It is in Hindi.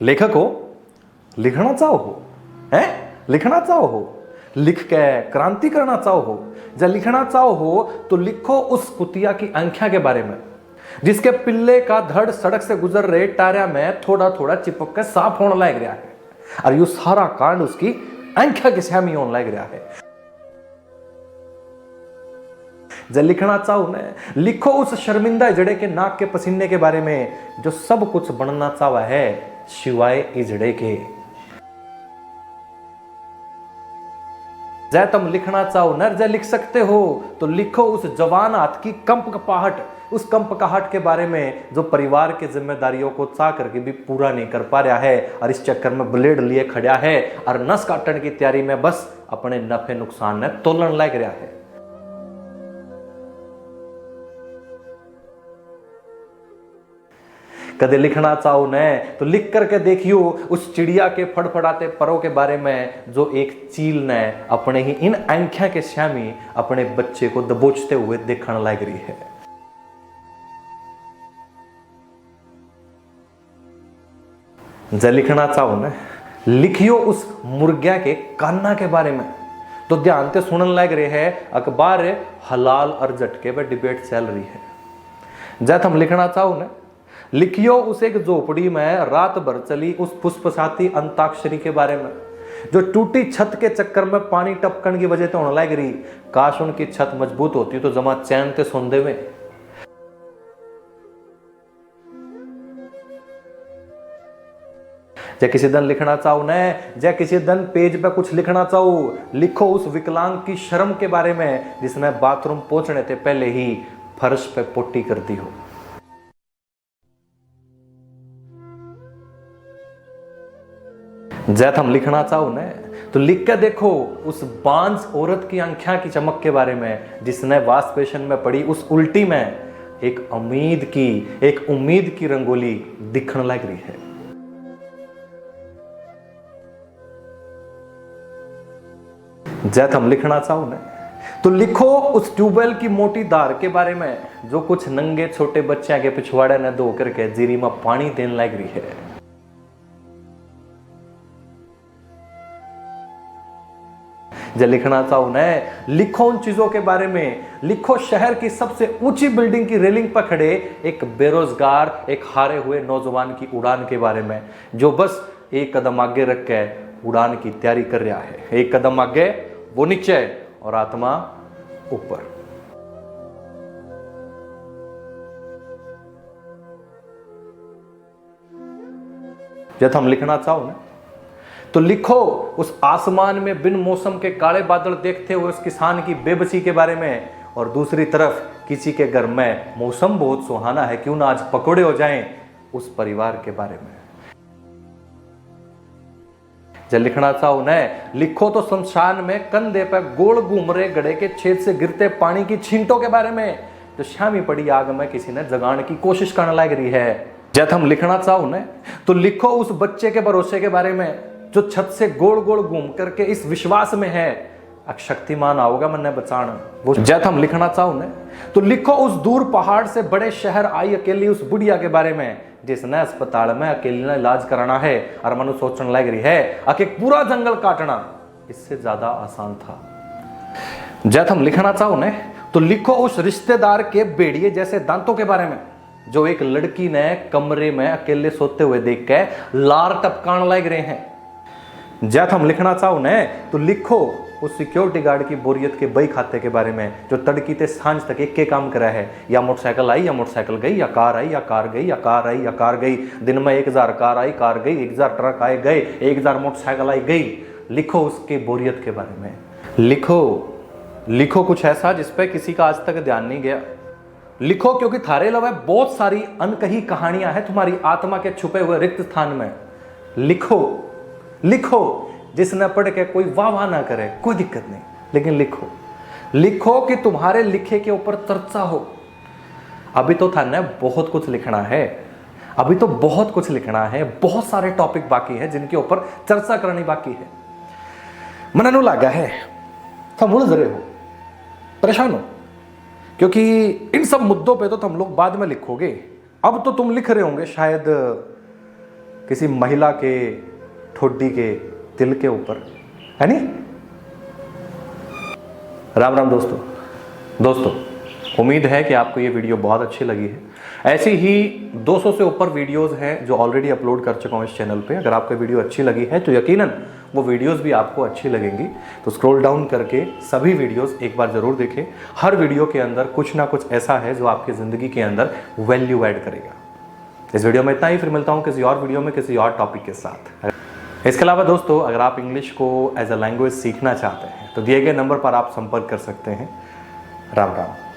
लेखक हो, लिखना चाहो हो, हैं लिखना चाहो हो, लिख के क्रांति करना चाहो हो, जब लिखना चाहो हो तो लिखो उस कुतिया की आंख्या के बारे में जिसके पिल्ले का धड़ सड़क से गुजर रहे टायरा में थोड़ा थोड़ा चिपक के साफ होने लग रहा है और यू सारा कांड उसकी आंख्या के सामने होने लग रहा है। जब लिखना चाहो ना, लिखो उस शर्मिंदा जड़े के नाक के पसीने के बारे में जो सब कुछ बनना चाहता है सिवाय इजड़े के। जय तुम लिखना चाहो नर जय लिख सकते हो तो लिखो उस जवान हाथ की कंपकपाहट, उस कंपकपाहट के बारे में जो परिवार की जिम्मेदारियों को चाह करके भी पूरा नहीं कर पा रहा है और इस चक्कर में ब्लेड लिए खड़ा है और नस काटने की तैयारी में बस अपने नफे नुकसान ने तोलन लग रहा है। कदे लिखना चाहो न तो लिख करके देखियो उस चिड़िया के फड़फड़ाते परों के बारे में जो एक चील ने अपने ही इन आंख्या के श्यामी अपने बच्चे को दबोचते हुए देखने लग रही है। जब लिखना चाहो न, लिखियो उस मुर्गिया के कान्ना के बारे में तो ध्यान से सुनने लग रहे हैं अखबार हलाल और झटके पर डिबेट चल रही है। जब हम लिखना चाहो न, लिखियो उस एक झोपड़ी में रात भर चली उस फुसफुसाती अंताक्षरी के बारे में जो टूटी छत के चक्कर में पानी टपकन की वजह से होने लग रही। काश उनकी छत मजबूत होती तो जमा चैन ते सोंदे में। जब किसी दिन लिखना चाहो न, जब किसी दिन पेज पे कुछ लिखना चाहो, लिखो उस विकलांग की शर्म के बारे में जिसने बाथरूम पहुंचने से पहले ही फर्श पे पोटी कर दी हो। जब हम लिखना चाहो न तो लिख के देखो उस बांझ औरत की आंख्या की चमक के बारे में जिसने वाश बेसिन में पड़ी उस उल्टी में एक उम्मीद की रंगोली दिखने लग रही है। जब हम लिखना चाहो न तो लिखो उस ट्यूबवेल की मोटी धार के बारे में जो कुछ नंगे छोटे बच्चे के पिछवाड़े ने धो करके जीरी में पानी देने लग रही है। जब लिखना चाहो न, लिखो उन चीजों के बारे में, लिखो शहर की सबसे ऊंची बिल्डिंग की रेलिंग पर खड़े एक बेरोजगार एक हारे हुए नौजवान की उड़ान के बारे में जो बस एक कदम आगे रख के उड़ान की तैयारी कर रहा है। एक कदम आगे वो नीचे और आत्मा ऊपर। जब हम लिखना चाहो ना तो लिखो उस आसमान में बिन मौसम के काले बादल देखते हुए उस किसान की बेबसी के बारे में और दूसरी तरफ किसी के घर में मौसम बहुत सुहाना है क्यों ना आज पकोड़े हो जाएं उस परिवार के बारे में। जब लिखना चाहो न, लिखो तो शमशान में कंधे पर गोल घूम रहे गड़े के छेद से गिरते पानी की छींटों के बारे में जो शामी पड़ी आग में किसी ने जगाने की कोशिश करने लग रही है। जब हम लिखना चाहो न तो लिखो उस बच्चे के भरोसे के बारे में जो छत से गोल गोल घूम करके इस विश्वास में है शक्तिमान आओगा मैंने बचाना। जब हम लिखना चाहो न तो लिखो उस दूर पहाड़ से बड़े शहर आई अकेली उस बुढ़िया के बारे में जिसने अस्पताल में अकेली ने इलाज कराना है और मनु सोचने लग रही है कि पूरा जंगल काटना इससे ज्यादा आसान था। जब हम लिखना चाहो न तो लिखो उस रिश्तेदार के बेड़िए जैसे दांतों के बारे में जो एक लड़की ने कमरे में अकेले सोते हुए देख के लार टपकाने लग रहे हैं। जब हम लिखना चाहो न तो लिखो उस सिक्योरिटी गार्ड की बोरियत के बही खाते के बारे में जो तड़की ते सांझ तक एक के काम करा है, या मोटरसाइकिल आई या मोटरसाइकिल गई, या कार आई या कार गई, या कार आई या कार गई। दिन में 1000 कार आई कार गई, 1000 ट्रक आए गए, 1000 मोटरसाइकिल आई गई। लिखो उसके बोरियत के बारे में। लिखो कुछ ऐसा जिसपे किसी का आज तक ध्यान नहीं गया। लिखो क्योंकि थारे अलावा बहुत सारी अनकही कहानियां हैं तुम्हारी आत्मा के छुपे हुए रिक्त स्थान में। लिखो जिसने पढ़ के कोई वाह वाह ना करे कोई दिक्कत नहीं, लेकिन लिखो कि तुम्हारे लिखे के ऊपर चर्चा हो। अभी तो था ना बहुत कुछ लिखना है, अभी तो बहुत कुछ लिखना है, बहुत सारे टॉपिक बाकी है जिनके ऊपर चर्चा करनी बाकी है। मन लगा है तुम उलझ रहे हो, परेशान हो, क्योंकि इन सब मुद्दों पे तो तुम लोग बाद में लिखोगे। अब तो तुम लिख रहे होंगे शायद किसी महिला के ठोडी के तिल के ऊपर, है नहीं। राम राम दोस्तों, उम्मीद है कि आपको ये वीडियो बहुत अच्छी लगी है। ऐसी ही 200 से ऊपर वीडियोस हैं जो ऑलरेडी अपलोड कर चुका हूँ इस चैनल पे। अगर आपको वीडियो अच्छी लगी है तो यकीनन वो वीडियोस भी आपको अच्छी लगेंगी। तो स्क्रॉल डाउन करके सभी वीडियोस एक बार जरूर देखें। हर वीडियो के अंदर कुछ ना कुछ ऐसा है जो आपकी ज़िंदगी के अंदर वैल्यू ऐड करेगा। इस वीडियो में इतना ही, फिर मिलता हूँ किसी और वीडियो में किसी और टॉपिक के साथ। इसके अलावा दोस्तों, अगर आप इंग्लिश को एज अ लैंग्वेज सीखना चाहते हैं तो दिए गए नंबर पर आप संपर्क कर सकते हैं। राम राम।